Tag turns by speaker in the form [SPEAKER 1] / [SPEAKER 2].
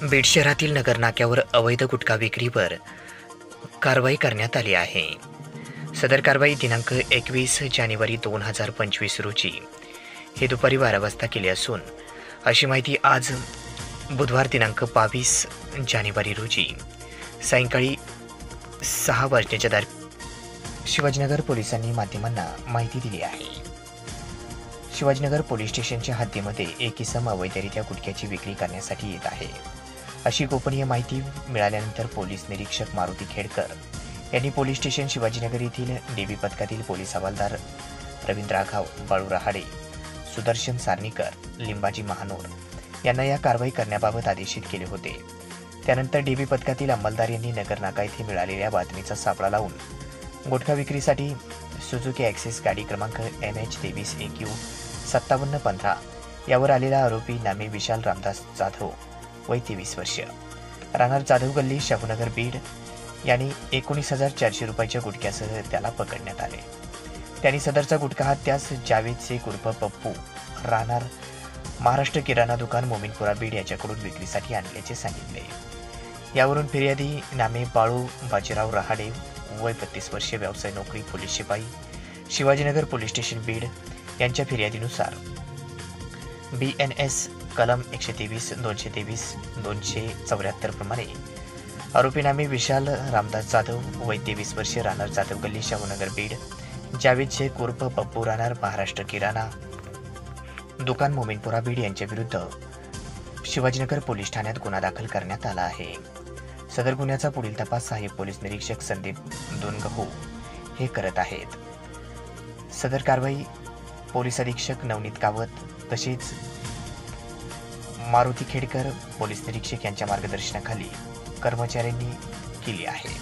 [SPEAKER 1] बीड शहरातील नगर नाक्यावर अवैध गुटखा विक्रीवर कारवाई करण्यात आली आहे. सदर कारवाई दिनांक 21 जानेवारी 2025 रोजी हे दुपारी 12 वाजता केली असून अशी माहिती आज बुधवार दिनांक 22 जानेवारी रोजी सायंकाळी 6 वाजण्याच्या दरम्यान शिवाजीनगर पोलिसांनी माध्यमांना माहिती दिली आहे. शिवाजीनगर पोलीस स्टेशनच्या हद्दीमध्ये एक इसम अवैधरित्या गुटख्याची विक्री करण्यासाठी येत आहे, अशी गोपनीय माहिती मिळाल्यानंतर पोलीस निरीक्षक मारुती खेडकर यांनी पोलीस स्टेशन शिवाजीनगर येथील डीबी पथकातील पोलीस हवालदार रवींद्र आघाव, बाळू रहाडे, सुदर्शन सारणीकर, लिंबाजी महानोर यांना या कारवाई करण्याबाबत आदेशित केले होते. त्यानंतर डीबी पथकातील अंमलदार यांनी नगर नाका येथे मिळालेल्या बातमीचा सापळा लावून गुटखा विक्रीसाठी सुझुकी ॲक्सेस गाडी क्रमांक MH23AQ 5715 यावर आलेला आरोपी नामे विशाल रामदास जाधव, वय 23 वर्ष, राहणार जाधव गल्ली, शाहूनगर, बीड यांनी 19,400 रुपयाच्या गुटख्यासह त्याला पकडण्यात आले. त्यांनी सदरचा गुटखा हा त्यास जावेद शेख उर्फ पप्पू, राहणार महाराष्ट्र किराणा दुकान, मोमीनपुरा, बीड याच्याकडून विक्रीसाठी आणल्याचे सांगितले. यावरून फिर्यादी नामे बाळू बाजीराव रहाडे, वय 32 वर्षे, व्यवसाय नोकरी, पोलीस शिपाई, शिवाजीनगर पोलीस स्टेशन, बीड यांच्या फिर्यादीनुसार BNS कलम 123, 223, 274 प्रमाणे आरोपी नामे विशाल रामदास जाधव, वय 23 वर्षे, राहणार जाधव गल्ली, शाहूनगर, बीड, जावेद शेख उर्फ पप्पू, राहणार महाराष्ट्र किराणा दुकान, मोमीनपुरा, बीड यांच्या विरुद्ध शिवाजीनगर पोलीस ठाण्यात गुन्हा दाखल करण्यात आला आहे. सदर गुन्ह्याचा पुढील तपास सहाय्यक पोलीस निरीक्षक संदीप दोनगहू हे करत आहेत. सदर कारवाई पोलीस अधीक्षक नवनीत कावत तसेच मारुती खेडकर पोलीस निरीक्षक यांच्या मार्गदर्शनाखाली कर्मचाऱ्यांनी केली आहे.